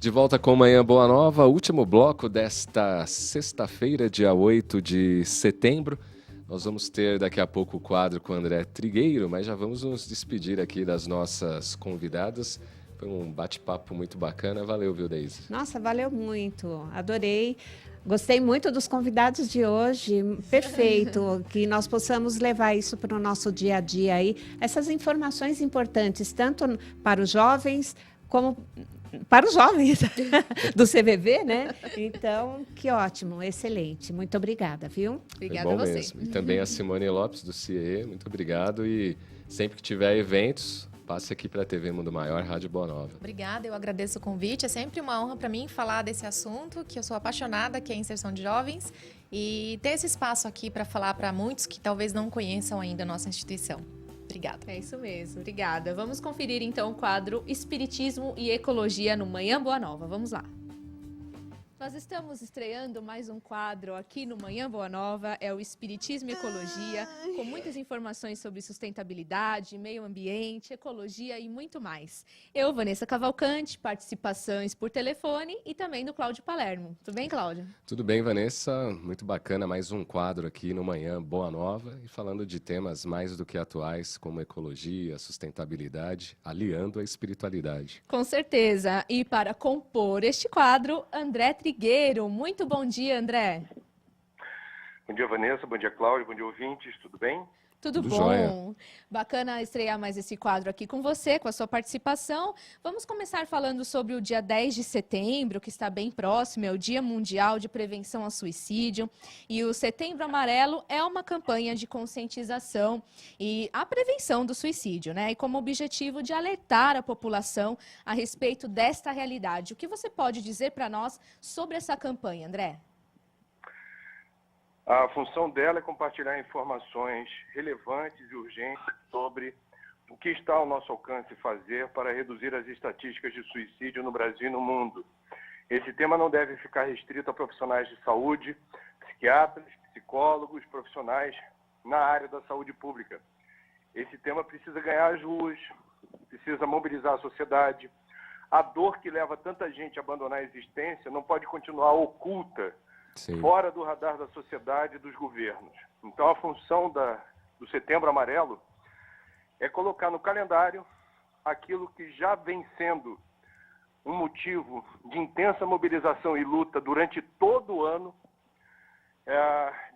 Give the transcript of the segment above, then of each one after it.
De volta com Manhã Boa Nova, último bloco desta sexta-feira, dia 8 de setembro. Nós vamos ter daqui a pouco o quadro com o André Trigueiro, mas já vamos nos despedir aqui das nossas convidadas. Foi um bate-papo muito bacana. Valeu, viu, Deise? Nossa, valeu muito. Adorei. Gostei muito dos convidados de hoje. Perfeito. Que nós possamos levar isso para o nosso dia a dia aí. Essas informações importantes, tanto para os jovens como para os jovens do CVV, né? Então, que ótimo, excelente. Muito obrigada, viu? Obrigada Foi a bom você. mesmo. E também a Simone Lopes, do CIE. Muito obrigado. E sempre que tiver eventos, passe aqui para a TV Mundo Maior, Rádio Boa Nova. Obrigada, eu agradeço o convite. É sempre uma honra para mim falar desse assunto, que eu sou apaixonada, que é a inserção de jovens, e ter esse espaço aqui para falar para muitos que talvez não conheçam ainda a nossa instituição. Obrigada. É isso mesmo, obrigada. Vamos conferir então o quadro Espiritismo e Ecologia no Manhã Boa Nova. Vamos lá. Nós estamos estreando mais um quadro aqui no Manhã Boa Nova, é o Espiritismo e Ecologia, com muitas informações sobre sustentabilidade, meio ambiente, ecologia e muito mais. Eu, Vanessa Cavalcante, participações por telefone e também do Cláudio Palermo. Tudo bem, Cláudio? Tudo bem, Vanessa? Muito bacana, mais um quadro aqui no Manhã Boa Nova e falando de temas mais do que atuais, como ecologia, sustentabilidade, aliando a espiritualidade. Com certeza. E para compor este quadro, André Trigueiro. Muito bom dia, André. Bom dia, Vanessa. Bom dia, Cláudio. Bom dia, ouvintes. Tudo bem? Tudo bom? Jóia. Bacana estrear mais esse quadro aqui com você, com a sua participação. Vamos começar falando sobre o dia 10 de setembro, que está bem próximo, é o Dia Mundial de Prevenção ao Suicídio. E o Setembro Amarelo é uma campanha de conscientização e a prevenção do suicídio, né? E como objetivo de alertar a população a respeito desta realidade. O que você pode dizer para nós sobre essa campanha, André? A função dela é compartilhar informações relevantes e urgentes sobre o que está ao nosso alcance fazer para reduzir as estatísticas de suicídio no Brasil e no mundo. Esse tema não deve ficar restrito a profissionais de saúde, psiquiatras, psicólogos, profissionais na área da saúde pública. Esse tema precisa ganhar as ruas, precisa mobilizar a sociedade. A dor que leva tanta gente a abandonar a existência não pode continuar oculta, Sim. fora do radar da sociedade e dos governos. Então, a função do Setembro Amarelo é colocar no calendário aquilo que já vem sendo um motivo de intensa mobilização e luta durante todo o ano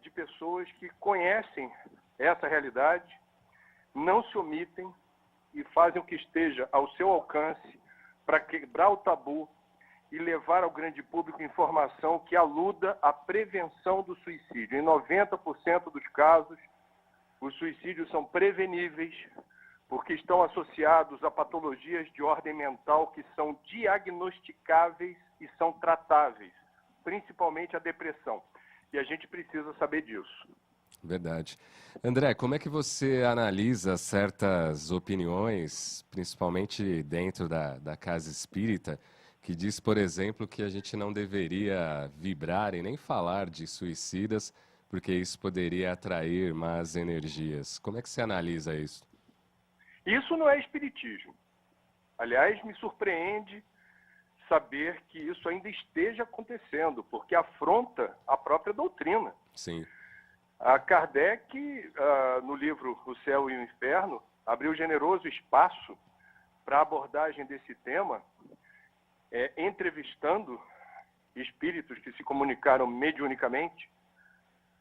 de pessoas que conhecem essa realidade, não se omitem e fazem o que esteja ao seu alcance para quebrar o tabu e levar ao grande público informação que aluda à prevenção do suicídio. Em 90% dos casos, os suicídios são preveníveis porque estão associados a patologias de ordem mental que são diagnosticáveis e são tratáveis, principalmente a depressão. E a gente precisa saber disso. Verdade. André, como é que você analisa certas opiniões, principalmente dentro da casa espírita, que diz, por exemplo, que a gente não deveria vibrar e nem falar de suicidas, porque isso poderia atrair más energias. Como é que você analisa isso? Isso não é espiritismo. Aliás, me surpreende saber que isso ainda esteja acontecendo, porque afronta a própria doutrina. Sim. A Kardec, no livro O Céu e o Inferno, abriu generoso espaço para a abordagem desse tema, entrevistando espíritos que se comunicaram mediunicamente,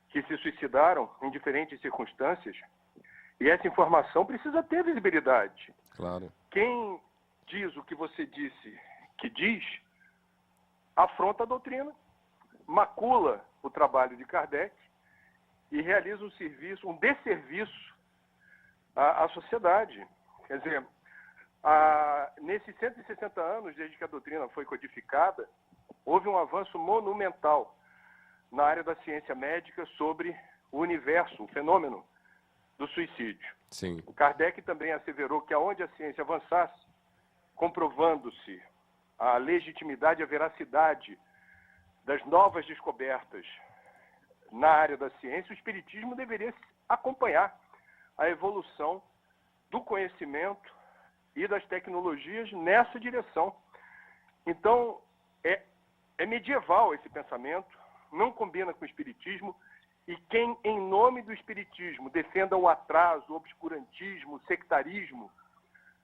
que se suicidaram em diferentes circunstâncias, e essa informação precisa ter visibilidade. Claro. Quem diz o que você disse que diz, afronta a doutrina, macula o trabalho de Kardec e realiza um desserviço à sociedade. Quer dizer, nesses 160 anos, desde que a doutrina foi codificada, houve um avanço monumental na área da ciência médica sobre o universo, o fenômeno do suicídio. Sim. O Kardec também asseverou que aonde a ciência avançasse, comprovando-se a legitimidade e a veracidade das novas descobertas na área da ciência, o espiritismo deveria acompanhar a evolução do conhecimento e das tecnologias nessa direção. Então, É medieval esse pensamento, não combina com o espiritismo, e quem, em nome do espiritismo, defenda o atraso, o obscurantismo, o sectarismo,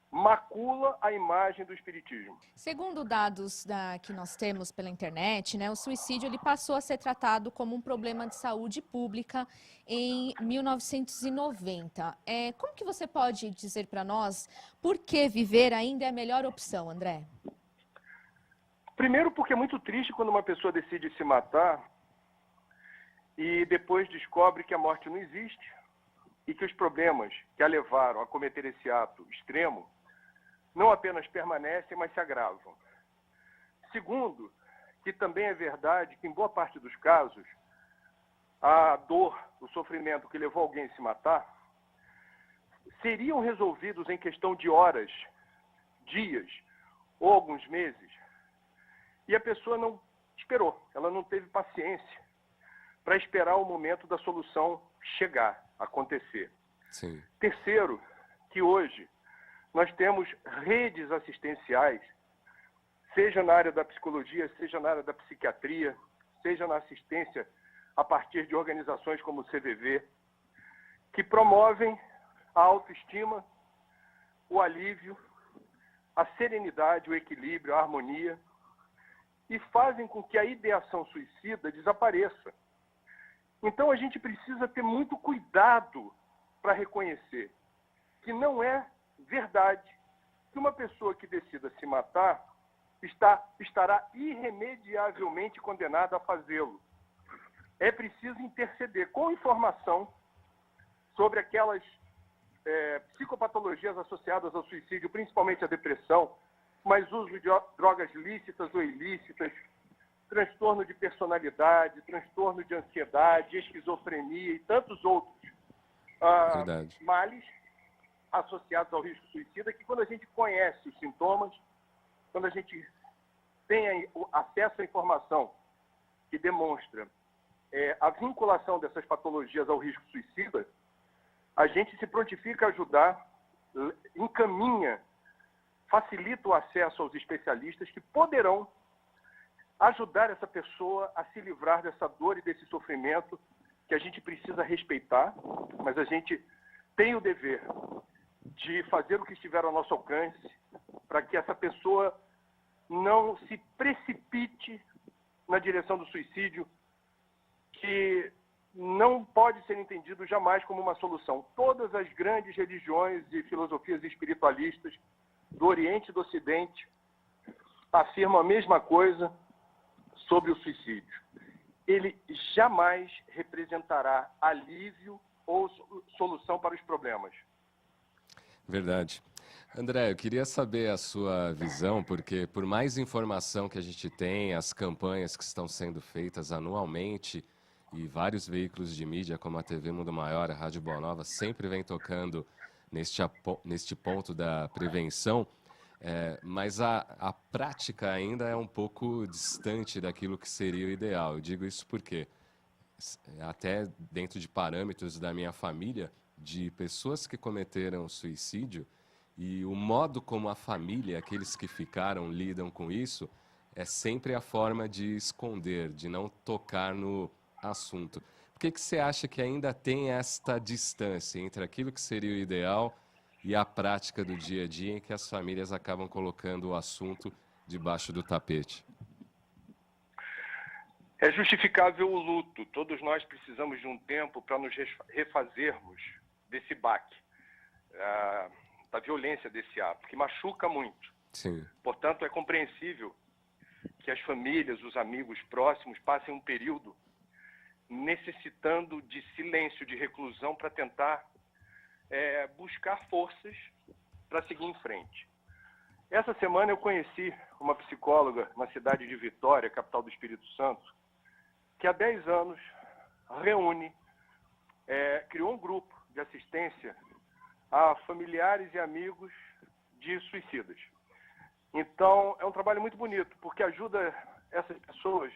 macula a imagem do espiritismo. Segundo dados que nós temos pela internet, né, o suicídio ele passou a ser tratado como um problema de saúde pública em 1990. Como que você pode dizer para nós por que viver ainda é a melhor opção, André? Primeiro porque é muito triste quando uma pessoa decide se matar e depois descobre que a morte não existe e que os problemas que a levaram a cometer esse ato extremo não apenas permanecem, mas se agravam. Segundo, que também é verdade que em boa parte dos casos, a dor, o sofrimento que levou alguém a se matar, seriam resolvidos em questão de horas, dias ou alguns meses, e a pessoa não esperou, ela não teve paciência para esperar o momento da solução chegar, acontecer. Sim. Terceiro, que hoje nós temos redes assistenciais, seja na área da psicologia, seja na área da psiquiatria, seja na assistência a partir de organizações como o CVV, que promovem a autoestima, o alívio, a serenidade, o equilíbrio, a harmonia, e fazem com que a ideação suicida desapareça. Então a gente precisa ter muito cuidado para reconhecer que não é verdade que uma pessoa que decida se matar estará irremediavelmente condenada a fazê-lo. É preciso interceder com informação sobre aquelas psicopatologias associadas ao suicídio, principalmente a depressão, mas uso de drogas lícitas ou ilícitas, transtorno de personalidade, transtorno de ansiedade, esquizofrenia e tantos outros males associados ao risco suicida, que quando a gente conhece os sintomas, quando a gente tem acesso à informação que demonstra a vinculação dessas patologias ao risco suicida, a gente se prontifica a ajudar, encaminha, facilita o acesso aos especialistas que poderão ajudar essa pessoa a se livrar dessa dor e desse sofrimento que a gente precisa respeitar, mas a gente tem o dever de fazer o que estiver ao nosso alcance para que essa pessoa não se precipite na direção do suicídio, que não pode ser entendido jamais como uma solução. Todas as grandes religiões e filosofias espiritualistas do Oriente e do Ocidente afirmam a mesma coisa sobre o suicídio. Ele jamais representará alívio ou solução para os problemas. Verdade. André, eu queria saber a sua visão, porque por mais informação que a gente tem, as campanhas que estão sendo feitas anualmente, e vários veículos de mídia, como a TV Mundo Maior, a Rádio Boa Nova, sempre vem tocando neste ponto da prevenção, mas a prática ainda é um pouco distante daquilo que seria o ideal. Eu digo isso porque, até dentro de parâmetros da minha família, de pessoas que cometeram suicídio, e o modo como a família, aqueles que ficaram, lidam com isso, é sempre a forma de esconder, de não tocar no assunto. Por que você acha que ainda tem esta distância entre aquilo que seria o ideal e a prática do dia a dia, em que as famílias acabam colocando o assunto debaixo do tapete? É justificável o luto. Todos nós precisamos de um tempo para nos refazermos desse baque, da violência desse ato, que machuca muito. Sim. Portanto, é compreensível que as famílias, os amigos próximos passem um período necessitando de silêncio, de reclusão, para tentar buscar forças para seguir em frente. Essa semana eu conheci uma psicóloga na cidade de Vitória, capital do Espírito Santo, que há 10 anos criou um grupo de assistência a familiares e amigos de suicidas. Então, é um trabalho muito bonito, porque ajuda essas pessoas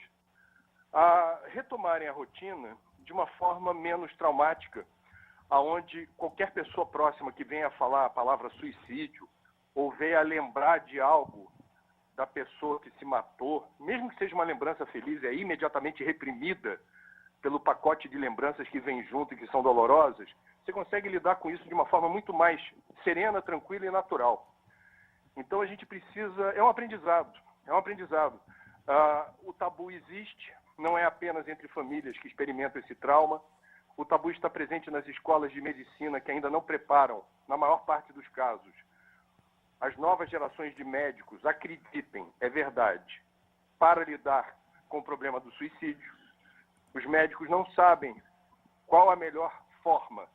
a retomarem a rotina de uma forma menos traumática, aonde qualquer pessoa próxima que venha a falar a palavra suicídio ou venha a lembrar de algo da pessoa que se matou, mesmo que seja uma lembrança feliz, é imediatamente reprimida pelo pacote de lembranças que vem junto e que são dolorosas, você consegue lidar com isso de uma forma muito mais serena, tranquila e natural. Então a gente precisa, é um aprendizado. O tabu existe, não é apenas entre famílias que experimentam esse trauma. O tabu está presente nas escolas de medicina que ainda não preparam, na maior parte dos casos, as novas gerações de médicos, acreditem, é verdade, para lidar com o problema do suicídio. Os médicos não sabem qual a melhor forma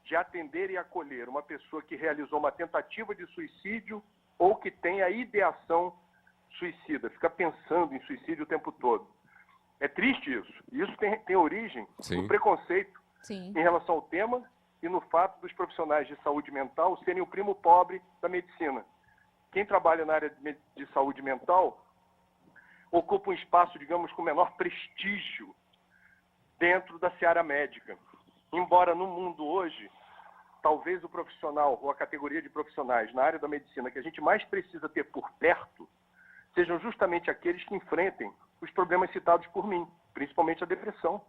de atender e acolher uma pessoa que realizou uma tentativa de suicídio ou que tem a ideação suicida, fica pensando em suicídio o tempo todo. É triste isso. Isso tem origem no preconceito em relação ao tema e no fato dos profissionais de saúde mental serem o primo pobre da medicina. Quem trabalha na área de saúde mental ocupa um espaço, digamos, com menor prestígio dentro da seara médica. Embora no mundo hoje, talvez o profissional ou a categoria de profissionais na área da medicina que a gente mais precisa ter por perto sejam justamente aqueles que enfrentem os problemas citados por mim, principalmente a depressão.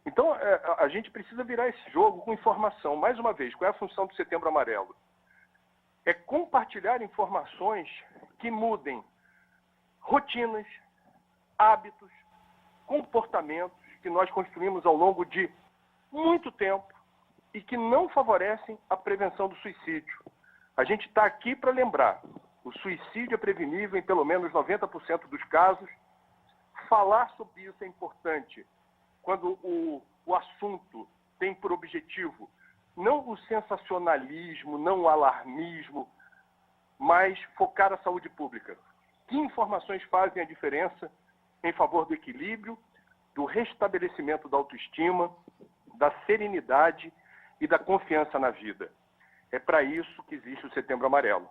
Então, a gente precisa virar esse jogo com informação. Mais uma vez, qual é a função do Setembro Amarelo? É compartilhar informações que mudem rotinas, hábitos, comportamentos que nós construímos ao longo de muito tempo e que não favorecem a prevenção do suicídio. A gente está aqui para lembrar, o suicídio é prevenível em pelo menos 90% dos casos. Falar sobre isso é importante quando o assunto tem por objetivo não o sensacionalismo, não o alarmismo, mas focar a saúde pública. Que informações fazem a diferença em favor do equilíbrio, do restabelecimento da autoestima, da serenidade e da confiança na vida? É para isso que existe o Setembro Amarelo.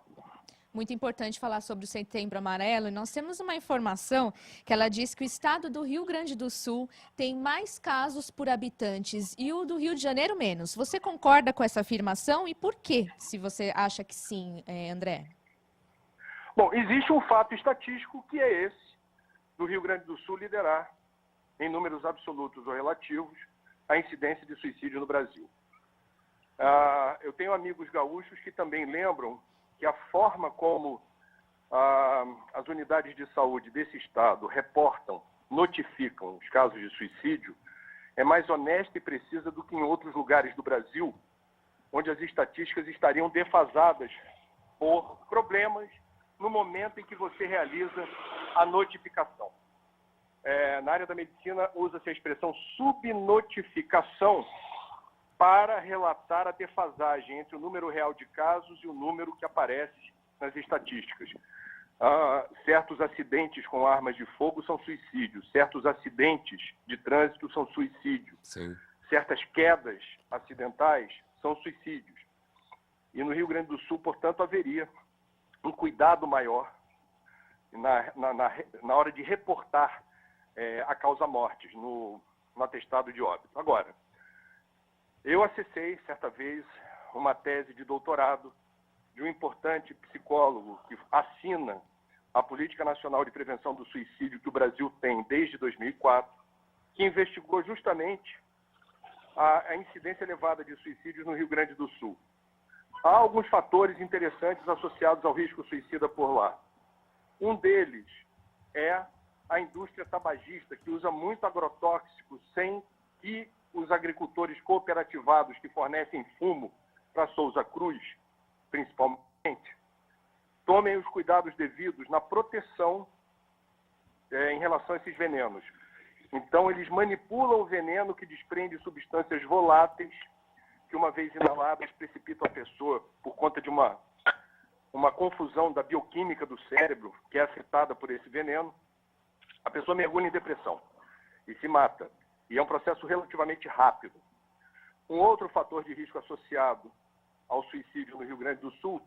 Muito importante falar sobre o Setembro Amarelo, e nós temos uma informação que ela diz que o estado do Rio Grande do Sul tem mais casos por habitantes e o do Rio de Janeiro menos. Você concorda com essa afirmação e por quê, se você acha que sim, André? Bom, existe um fato estatístico que é esse, do Rio Grande do Sul liderar, em números absolutos ou relativos, a incidência de suicídio no Brasil. Eu tenho amigos gaúchos que também lembram que a forma como as unidades de saúde desse estado reportam, notificam os casos de suicídio, é mais honesta e precisa do que em outros lugares do Brasil, onde as estatísticas estariam defasadas por problemas no momento em que você realiza a notificação. Na área da medicina, usa-se a expressão subnotificação para relatar a defasagem entre o número real de casos e o número que aparece nas estatísticas. Certos acidentes com armas de fogo são suicídios, certos acidentes de trânsito são suicídios, certas quedas acidentais são suicídios. E no Rio Grande do Sul, portanto, haveria um cuidado maior na hora de reportar a causa-mortes no atestado de óbito. Agora, eu acessei, certa vez, uma tese de doutorado de um importante psicólogo que assina a Política Nacional de Prevenção do Suicídio que o Brasil tem desde 2004, que investigou justamente a incidência elevada de suicídios no Rio Grande do Sul. Há alguns fatores interessantes associados ao risco suicida por lá. Um deles é a indústria tabagista, que usa muito agrotóxico sem que os agricultores cooperativados que fornecem fumo para Souza Cruz, principalmente, tomem os cuidados devidos na proteção em relação a esses venenos. Então, eles manipulam o veneno que desprende substâncias voláteis que, uma vez inaladas, precipitam a pessoa por conta de uma confusão da bioquímica do cérebro, que é afetada por esse veneno. A pessoa mergulha em depressão e se mata. E é um processo relativamente rápido. Um outro fator de risco associado ao suicídio no Rio Grande do Sul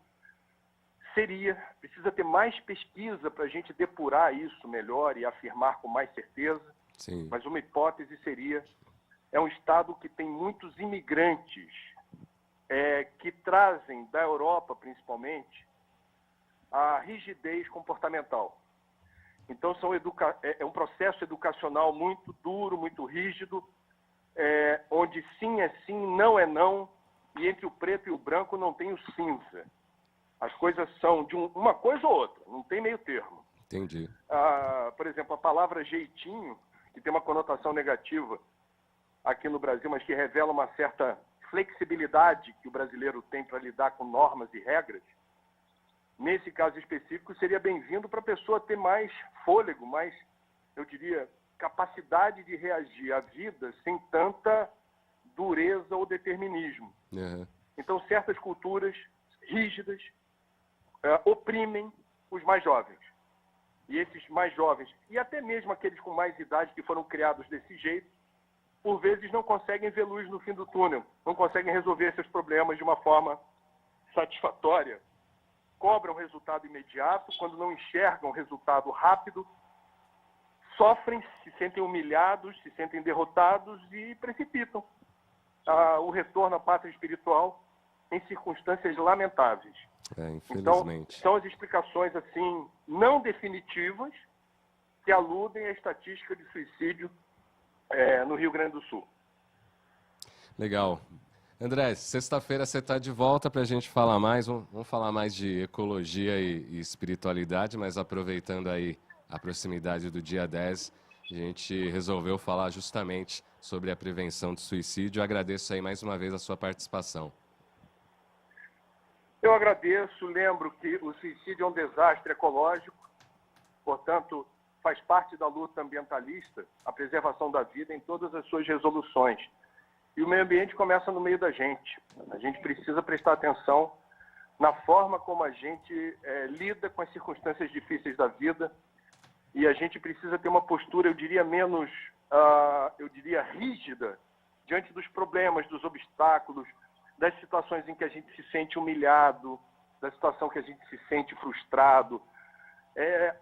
precisa ter mais pesquisa para a gente depurar isso melhor e afirmar com mais certeza. Sim. Mas uma hipótese é um estado que tem muitos imigrantes que trazem da Europa, principalmente, a rigidez comportamental. Então, é um processo educacional muito duro, muito rígido, onde sim é sim, não é não, e entre o preto e o branco não tem o cinza. As coisas são de uma coisa ou outra, não tem meio termo. Entendi. Por exemplo, a palavra jeitinho, que tem uma conotação negativa aqui no Brasil, mas que revela uma certa flexibilidade que o brasileiro tem para lidar com normas e regras, nesse caso específico, seria bem-vindo para a pessoa ter mais fôlego, mais, eu diria, capacidade de reagir à vida sem tanta dureza ou determinismo. Uhum. Então, certas culturas rígidas oprimem os mais jovens. E esses mais jovens, e até mesmo aqueles com mais idade que foram criados desse jeito, por vezes não conseguem ver luz no fim do túnel, não conseguem resolver seus problemas de uma forma satisfatória. Cobram resultado imediato, quando não enxergam resultado rápido, sofrem, se sentem humilhados, se sentem derrotados e precipitam o retorno à pátria espiritual em circunstâncias lamentáveis. Infelizmente. Então, são as explicações assim não definitivas que aludem à estatística de suicídio no Rio Grande do Sul. Legal. André, sexta-feira você está de volta para a gente falar mais. Vamos falar mais de ecologia e espiritualidade, mas aproveitando aí a proximidade do dia 10, a gente resolveu falar justamente sobre a prevenção do suicídio. Eu agradeço aí mais uma vez a sua participação. Eu agradeço, lembro que o suicídio é um desastre ecológico, portanto, faz parte da luta ambientalista a preservação da vida em todas as suas resoluções. E o meio ambiente começa no meio da gente. A gente precisa prestar atenção na forma como a gente lida com as circunstâncias difíceis da vida, e a gente precisa ter uma postura, eu diria, menos, rígida diante dos problemas, dos obstáculos, das situações em que a gente se sente humilhado, da situação que a gente se sente frustrado.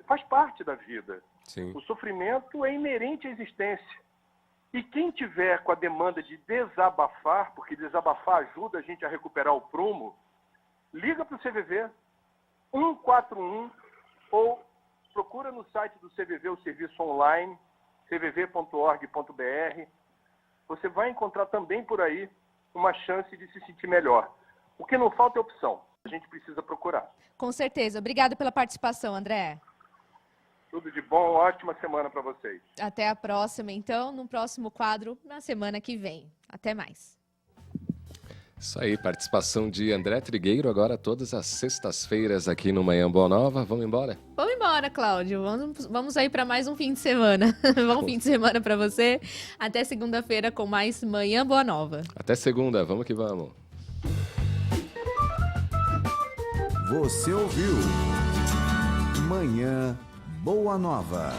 Faz parte da vida. Sim. O sofrimento é inerente à existência. E quem tiver com a demanda de desabafar, porque desabafar ajuda a gente a recuperar o prumo, liga para o CVV 141 ou procura no site do CVV o serviço online, cvv.org.br. Você vai encontrar também por aí uma chance de se sentir melhor. O que não falta é opção. A gente precisa procurar. Com certeza. Obrigada pela participação, André. Tudo de bom, ótima semana para vocês. Até a próxima, então, no próximo quadro, na semana que vem. Até mais. Isso aí, participação de André Trigueiro, agora todas as sextas-feiras aqui no Manhã Boa Nova. Vamos embora? Vamos embora, Cláudio. Vamos aí para mais um fim de semana. Bom fim de semana para você. Até segunda-feira com mais Manhã Boa Nova. Até segunda, vamos que vamos. Você ouviu Manhã Boa Nova.